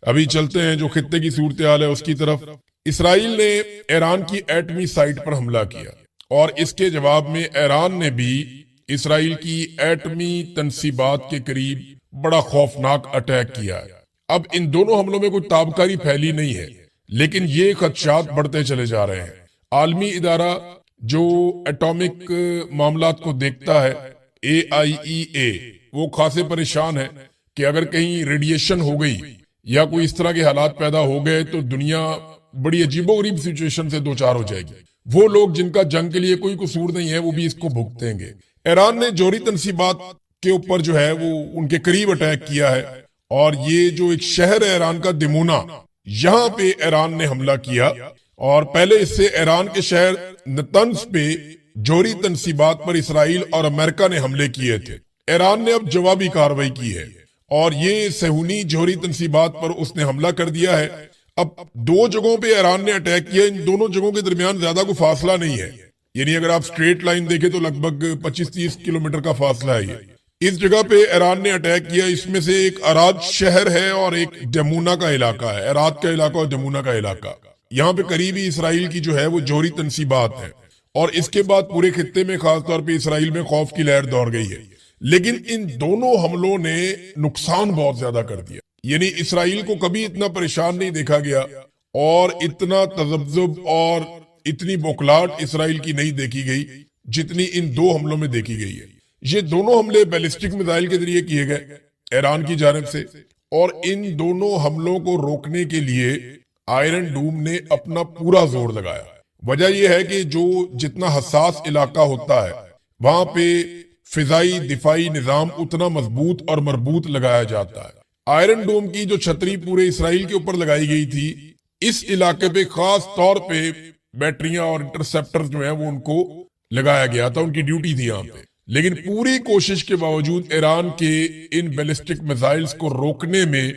ابھی چلتے ہیں جو خطے کی صورتحال ہے اس کی طرف۔ اسرائیل نے ایران کی ایٹمی سائٹ پر حملہ کیا اور اس کے جواب میں ایران نے بھی اسرائیل کی ایٹمی تنصیبات کے قریب بڑا خوفناک اٹیک کیا ہے۔ اب ان دونوں حملوں میں کوئی تابکاری پھیلی نہیں ہے، لیکن یہ خدشات بڑھتے چلے جا رہے ہیں۔ عالمی ادارہ جو ایٹامک معاملات کو دیکھتا ہے، AIEA، وہ خاصے پریشان ہے کہ اگر کہیں ریڈیشن ہو گئی یا کوئی اس طرح کے حالات پیدا ہو گئے تو دنیا بڑی عجیب و غریب سچویشن سے دوچار ہو جائے گی۔ وہ لوگ جن کا جنگ کے لیے کوئی قصور نہیں ہے وہ بھی اس کو بھگتیں گے۔ ایران نے جوہری تنصیبات کے اوپر جو ہے وہ ان کے قریب اٹیک کیا ہے، اور یہ جو ایک شہر ہے ایران کا دمونا، یہاں پہ ایران نے حملہ کیا، اور پہلے اس سے ایران کے شہر نتنز پہ جوہری تنصیبات پر اسرائیل اور امریکہ نے حملے کیے تھے۔ ایران نے اب جوابی کارروائی کی ہے اور یہ صہیونی جوہری تنصیبات پر اس نے حملہ کر دیا ہے۔ اب دو جگہوں پہ ایران نے اٹیک کیا، ان دونوں جگہوں کے درمیان زیادہ کوئی فاصلہ نہیں ہے، یعنی اگر آپ سٹریٹ لائن دیکھیں تو لگ بھگ 25-30 کلومیٹر کا فاصلہ ہے۔ یہ اس جگہ پہ ایران نے اٹیک کیا، اس میں سے ایک اراد شہر ہے اور ایک ڈمونا کا علاقہ ہے، اراد کا علاقہ اور ڈمونا کا علاقہ۔ یہاں پہ قریبی اسرائیل کی جو ہے وہ جوہری تنصیبات ہیں، اور اس کے بعد پورے خطے میں خاص طور پہ اسرائیل میں خوف کی لہر دوڑ گئی ہے۔ لیکن ان دونوں حملوں نے نقصان بہت زیادہ کر دیا، یعنی اسرائیل کو کبھی اتنا پریشان نہیں دیکھا گیا اور اتنا تذبذب اور اتنی بوکھلاہٹ اسرائیل کی نہیں دیکھی گئی جتنی ان دو حملوں میں دیکھی گئی ہے۔ یہ دونوں حملے بیلسٹک میزائل کے ذریعے کیے گئے ایران کی جانب سے، اور ان دونوں حملوں کو روکنے کے لیے آئرن ڈوم نے اپنا پورا زور لگایا۔ وجہ یہ ہے کہ جو جتنا حساس علاقہ ہوتا ہے وہاں پہ فضائی دفاعی نظام اتنا مضبوط اور مربوط لگایا جاتا ہے۔ آئرن ڈوم کی جو چھتری پورے اسرائیل کے اوپر لگائی گئی تھی، اس علاقے پہ خاص طور پہ بیٹریاں اور انٹرسپٹر جو ہیں وہ ان کو لگایا گیا تھا، ان کی ڈیوٹی تھی یہاں پہ۔ لیکن پوری کوشش کے باوجود ایران کے ان بیلسٹک میزائلز کو روکنے میں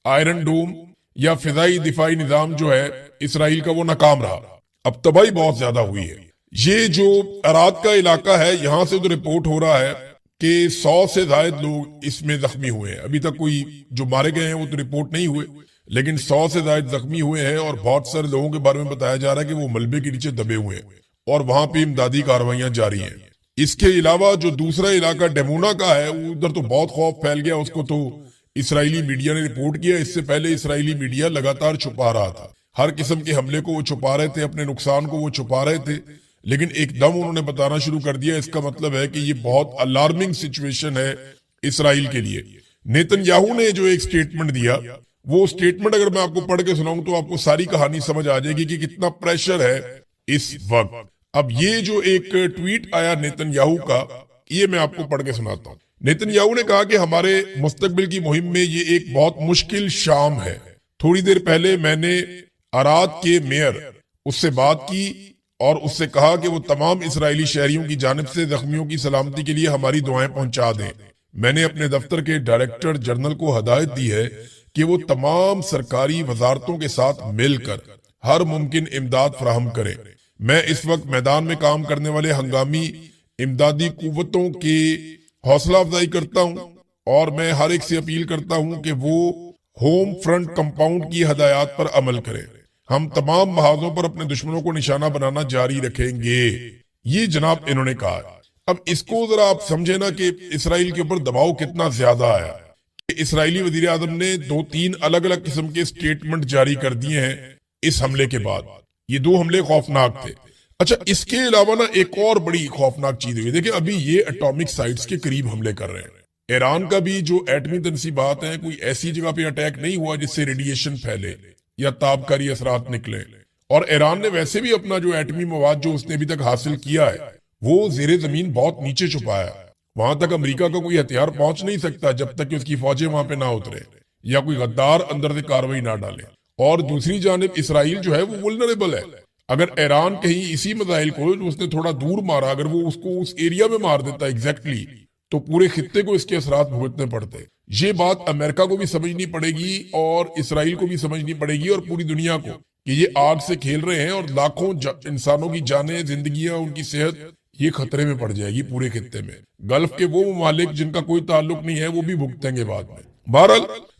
آئرن ڈوم یا فضائی دفاعی نظام جو ہے اسرائیل کا وہ ناکام رہا۔ اب تباہی بہت زیادہ ہوئی ہے۔ یہ جو اراد کا علاقہ ہے، یہاں سے تو رپورٹ ہو رہا ہے کہ 100 سے زائد لوگ اس میں زخمی ہوئے ہیں۔ ابھی تک کوئی جو مارے گئے ہیں وہ تو رپورٹ نہیں ہوئے، لیکن 100 سے زائد زخمی ہوئے ہیں، اور بہت سارے لوگوں کے بارے میں بتایا جا رہا ہے کہ وہ ملبے کے نیچے دبے ہوئے ہیں اور وہاں پہ امدادی کاروائیاں جاری ہیں۔ اس کے علاوہ جو دوسرا علاقہ ڈیمونا کا ہے، ادھر تو بہت خوف پھیل گیا، اس کو تو اسرائیلی میڈیا نے رپورٹ کیا۔ اس سے پہلے اسرائیلی میڈیا لگاتار چھپا رہا تھا، ہر قسم کے حملے کو وہ چھپا رہے تھے، اپنے نقصان کو وہ چھپا رہے تھے، لیکن ایک دم انہوں نے بتانا شروع کر دیا۔ اس کا مطلب ہے کہ یہ بہت الارمنگ سچویشن ہے اسرائیل کے لیے۔ نیتن یاہو نے جو ایک سٹیٹمنٹ دیا، وہ سٹیٹمنٹ اگر میں آپ کو پڑھ کے سناؤں تو آپ کو ساری کہانی سمجھ آ جائے گی کہ کتنا پریشر ہے اس وقت۔ اب یہ جو ایک ٹویٹ آیا نیتن یاہو کا، یہ میں آپ کو پڑھ کے سناتا ہوں۔ نیتن یاہو نے کہا کہ ہمارے مستقبل کی مہم میں یہ ایک بہت مشکل شام ہے۔ تھوڑی دیر پہلے میں نے اراد کے میئر اس سے بات کی اور اس سے کہا کہ وہ تمام اسرائیلی شہریوں کی جانب سے زخمیوں کی سلامتی کے لیے ہماری دعائیں پہنچا دیں۔ میں نے اپنے دفتر کے ڈائریکٹر جنرل کو ہدایت دی ہے کہ وہ تمام سرکاری وزارتوں کے ساتھ مل کر ہر ممکن امداد فراہم کریں۔ میں اس وقت میدان میں کام کرنے والے ہنگامی امدادی قوتوں کی حوصلہ افزائی کرتا ہوں، اور میں ہر ایک سے اپیل کرتا ہوں کہ وہ ہوم فرنٹ کمپاؤنڈ کی ہدایات پر عمل کریں۔ ہم تمام محاذوں پر اپنے دشمنوں کو نشانہ بنانا جاری رکھیں گے، یہ جناب انہوں نے کہا۔ اب اس کو ذرا آپ سمجھیں نا کہ اسرائیل کے اوپر دباؤ کتنا زیادہ آیا۔ اسرائیلی وزیر اعظم نے 2-3 الگ الگ قسم کے سٹیٹمنٹ جاری کر دیے ہیں اس حملے کے بعد۔ یہ دو حملے خوفناک تھے۔ اچھا، اس کے علاوہ نا ایک اور بڑی خوفناک چیز ہوئی۔ دیکھیں ابھی یہ اٹامک سائٹس کے قریب حملے کر رہے ہیں۔ ایران کا بھی جو ایٹمی تنصیبات ہیں، کوئی ایسی جگہ پہ اٹیک نہیں ہوا جس سے ریڈیشن پھیلے یا تابکاری اثرات نکلے، اور ایران نے ویسے بھی اپنا جو ایٹمی مواد جو اس نے ابھی تک حاصل کیا ہے وہ زیر زمین بہت نیچے چھپایا ہے۔ وہاں تک امریکہ کا کوئی ہتھیار پہنچ نہیں سکتا جب تک کہ اس کی فوجیں وہاں پہ نہ اترے یا کوئی غدار اندر سے کاروائی نہ ڈالے۔ اور دوسری جانب اسرائیل جو ہے وہ وولنریبل ہے۔ اگر ایران کہیں اسی میزائل کو جو اس نے تھوڑا دور مارا، اگر وہ اس کو اس ایریا میں مار دیتا ایگزیکٹلی، تو پورے خطے کو اس کے اثرات بھگتنے پڑتے۔ یہ بات امریکہ کو بھی سمجھنی پڑے گی اور اسرائیل کو بھی سمجھنی پڑے گی اور پوری دنیا کو، کہ یہ آگ سے کھیل رہے ہیں اور لاکھوں انسانوں کی جانیں، زندگیاں، ان کی صحت یہ خطرے میں پڑ جائے گی پورے خطے میں۔ گلف کے وہ ممالک جن کا کوئی تعلق نہیں ہے وہ بھی بھگتیں گے بعد میں۔ بہرحال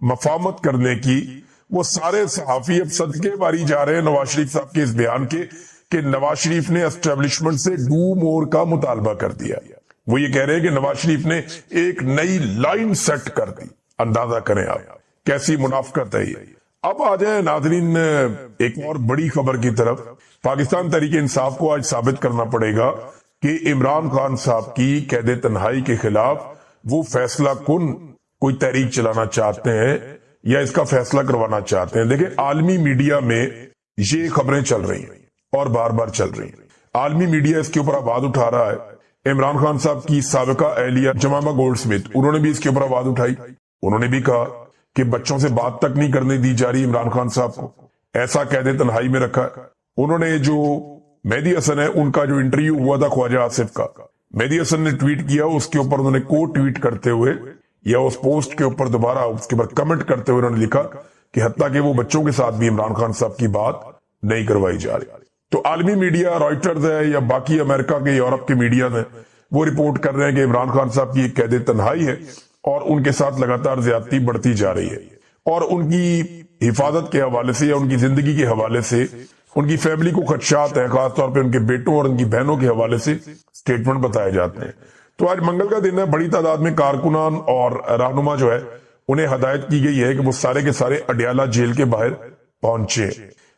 مفاہمت کرنے کی، وہ سارے صحافی اب صدقے باری جا رہے ہیں نواز شریف صاحب کے اس بیان کے کہ نواز شریف نے اسٹیبلشمنٹ سے ڈو مور کا مطالبہ کر دیا۔ وہ یہ کہہ رہے ہیں کہ نواز شریف نے ایک نئی لائن سیٹ کر دی۔ اندازہ کریں آپ کیسی منافقت ہے یہ۔ اب آ جائیں ناظرین ایک اور بڑی خبر کی طرف۔ پاکستان تحریک انصاف کو آج ثابت کرنا پڑے گا کہ عمران خان صاحب کی قید تنہائی کے خلاف وہ فیصلہ کن کوئی تحریک چلانا چاہتے ہیں یا اس کا فیصلہ کروانا چاہتے ہیں۔ دیکھیں عالمی میڈیا میں یہ خبریں چل رہی ہیں اور بار بار چل رہی ہیں۔ عالمی میڈیا اس کے اوپر آواز اٹھا رہا ہے۔ عمران خان صاحب کی سابقہ اہلیہ جمامہ گولڈ سمتھ، انہوں نے بھی اس کے اوپر آواز اٹھائی۔ انہوں نے بھی کہا کہ بچوں سے بات تک نہیں کرنے دی جا رہی عمران خان صاحب کو، ایسا قید تنہائی میں رکھا ہے۔ انہوں نے جو مہدی حسن ہے ان کا جو انٹرویو ہوا تھا خواجہ آصف کا، مہدی حسن نے ٹویٹ کیا، اس کے اوپر انہوں نے کو ٹویٹ کرتے ہوئے یا اس پوسٹ کے اوپر دوبارہ اس کے اوپر کمنٹ کرتے ہوئے انہوں نے لکھا کہ حتیٰ کہ وہ بچوں کے ساتھ بھی عمران خان صاحب کی بات نہیں کروائی جا رہی۔ تو عالمی میڈیا رائٹرز ہے یا باقی امریکہ کے یورپ کے میڈیا ہیں، وہ رپورٹ کر رہے ہیں کہ عمران خان صاحب کی ایک قید تنہائی ہے اور ان کے ساتھ لگاتار زیادتی بڑھتی جا رہی ہے، اور ان کی حفاظت کے حوالے سے یا ان کی زندگی کے حوالے سے ان کی فیملی کو خدشات ہیں، خاص طور پہ ان کے بیٹوں اور ان کی بہنوں کے حوالے سے سٹیٹمنٹ بتائے جاتے ہیں۔ تو آج منگل کا دن ہے، بڑی تعداد میں کارکنان اور رہنما جو ہے انہیں ہدایت کی گئی ہے کہ وہ سارے کے سارے اڈیالہ جیل کے باہر پہنچے۔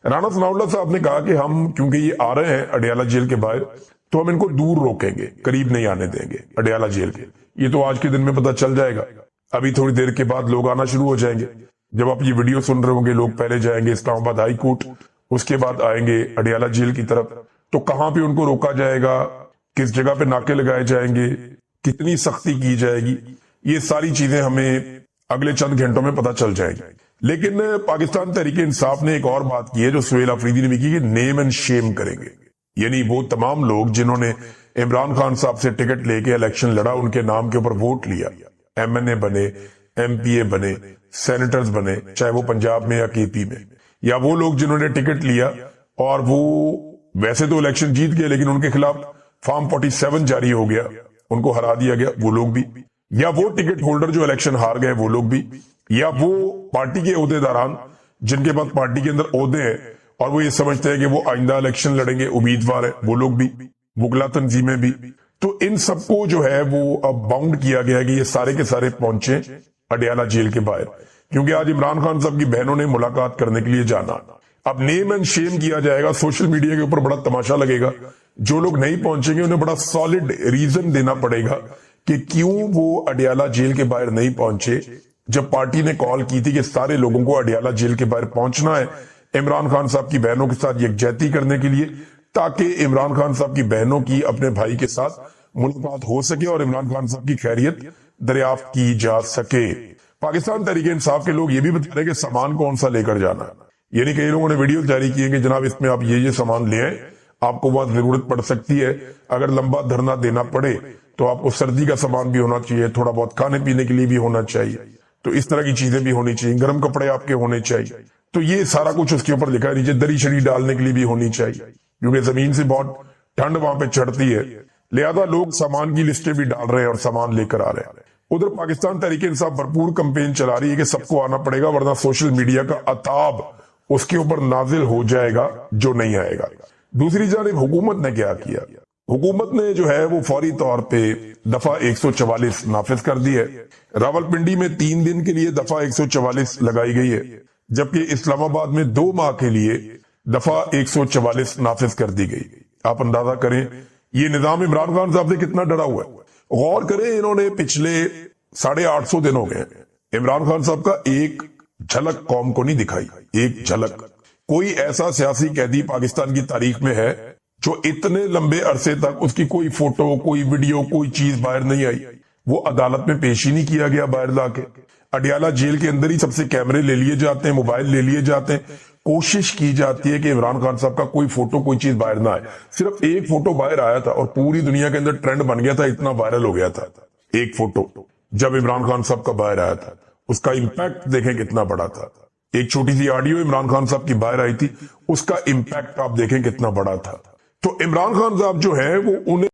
رانا ثناء اللہ صاحب نے کہا کہ ہم کیونکہ یہ آ رہے ہیں اڈیالہ جیل کے باہر تو ہم ان کو دور روکیں گے، قریب نہیں آنے دیں گے اڈیالہ جیل کے۔ یہ تو آج کے دن میں پتہ چل جائے گا، ابھی تھوڑی دیر کے بعد لوگ آنا شروع ہو جائیں گے۔ جب آپ یہ ویڈیو سن رہے ہوں گے لوگ پہلے جائیں گے اسلام آباد ہائی کورٹ، اس کے بعد آئیں گے اڈیالہ جیل کی طرف۔ تو کہاں پہ ان کو روکا جائے گا، کس جگہ پہ ناکے لگائے جائیں گے، کتنی سختی کی جائے گی، یہ ساری چیزیں ہمیں اگلے چند گھنٹوں میں پتہ چل جائیں گی۔ لیکن پاکستان تحریک انصاف نے ایک اور بات کی ہے جو سہیل آفریدی نے بھی کی کہ نیم اینڈ شیم کریں گے، یعنی وہ تمام لوگ جنہوں نے عمران خان صاحب سے ٹکٹ لے کے الیکشن لڑا، ان کے نام کے اوپر ووٹ لیا، ایم این اے بنے، ایم پی اے بنے، سینیٹرز بنے، چاہے وہ پنجاب میں یا کے پی میں، یا وہ لوگ جنہوں نے ٹکٹ لیا اور وہ ویسے تو الیکشن جیت گئے لیکن ان کے خلاف فارم 47 جاری ہو گیا، ان کو ہرا دیا گیا، وہ لوگ بھی، یا وہ ٹکٹ ہولڈر جو الیکشن ہار گئے وہ لوگ بھی، یا وہ پارٹی کے عہدے داران جن کے پاس پارٹی کے اندر عہدے ہیں اور وہ یہ سمجھتے ہیں کہ وہ آئندہ الیکشن لڑیں گے، امیدوار ہے، وہ لوگ بھی، وکلا تنظیمیں بھی۔ تو ان سب کو جو ہے وہ اب باؤنڈ کیا گیا کہ یہ سارے کے سارے پہنچے اڈیالہ جیل کے باہر، کیونکہ آج عمران خان صاحب کی بہنوں نے ملاقات کرنے کے لیے جانا۔ اب نیم اینڈ شیم کیا جائے گا، سوشل میڈیا کے اوپر بڑا تماشا لگے گا، جو لوگ نہیں پہنچیں گے انہیں بڑا سالڈ ریزن دینا پڑے گا کہ کیوں وہ اڈیالہ جیل کے باہر نہیں پہنچے، جب پارٹی نے کال کی تھی کہ سارے لوگوں کو اڈیالہ جیل کے باہر پہنچنا ہے عمران خان صاحب کی بہنوں کے ساتھ یکجہتی کرنے کے لیے، تاکہ عمران خان صاحب کی بہنوں کی اپنے بھائی کے ساتھ ملاقات ہو سکے اور عمران خان صاحب کی خیریت دریافت کی جا سکے۔ پاکستان تحریک انصاف کے لوگ یہ بھی بتا رہے کہ سامان کون سا لے کر جانا ہے، یعنی کئی لوگوں نے ویڈیو جاری کی ہے کہ جناب اس میں آپ یہ سامان لے آئیں، آپ کو وہاں ضرورت پڑ سکتی ہے، اگر لمبا دھرنا دینا پڑے تو آپ کو سردی کا سامان بھی ہونا چاہیے، تھوڑا بہت کھانے پینے کے لیے بھی ہونا چاہیے، تو اس طرح کی چیزیں بھی ہونی چاہیے، گرم کپڑے آپ کے ہونے چاہیے، تو یہ سارا کچھ اس کے اوپر لکھا ہے، نیچے دری شری ڈالنے کے لیے بھی ہونی چاہیے، کیونکہ زمین سے بہت ٹھنڈ وہاں پہ چڑھتی ہے، لہذا لوگ سامان کی لسٹیں بھی ڈال رہے ہیں اور سامان لے کر آ رہے ہیں۔ ادھر پاکستان تحریک انصاف بھرپور کمپین چلا رہی ہے کہ سب کو آنا پڑے گا، ورنہ سوشل میڈیا کا عطاب اس کے اوپر نازل ہو جائے گا جو نہیں آئے گا۔ دوسری جانب حکومت نے کیا کیا، حکومت نے جو ہے وہ فوری طور پہ دفعہ 144 نافذ کر دی ہے۔ راولپنڈی میں 3 دن کے لیے دفعہ 144 لگائی گئی ہے، جبکہ اسلام آباد میں 2 ماہ کے لیے دفعہ 144 نافذ کر دی گئی۔ آپ اندازہ کریں یہ نظام عمران خان صاحب سے کتنا ڈرا ہوا ہے۔ غور کریں، انہوں نے پچھلے 850 دن ہو گئے عمران خان صاحب کا ایک جھلک قوم کو نہیں دکھائی، ایک جھلک۔ کوئی ایسا سیاسی قیدی پاکستان کی تاریخ میں ہے جو اتنے لمبے عرصے تک اس کی کوئی فوٹو، کوئی ویڈیو، کوئی چیز باہر نہیں آئی، وہ عدالت میں پیش ہی نہیں کیا گیا باہر لا کے۔ اڈیالہ جیل کے اندر ہی سب سے کیمرے لے لیے جاتے ہیں، موبائل لے لیے جاتے ہیں، کوشش کی جاتی ہے کہ عمران خان صاحب کا کوئی فوٹو، کوئی چیز باہر نہ آئے۔ صرف ایک فوٹو باہر آیا تھا اور پوری دنیا کے اندر ٹرینڈ بن گیا تھا، اتنا وائرل ہو گیا تھا ایک فوٹو جب عمران خان صاحب کا باہر آیا تھا، اس کا امپیکٹ دیکھیں کتنا بڑا تھا۔ ایک چھوٹی سی آڈیو عمران خان صاحب کی باہر آئی تھی، اس کا امپیکٹ آپ دیکھیں کتنا بڑا تھا۔ تو عمران خان صاحب جو ہیں وہ انہیں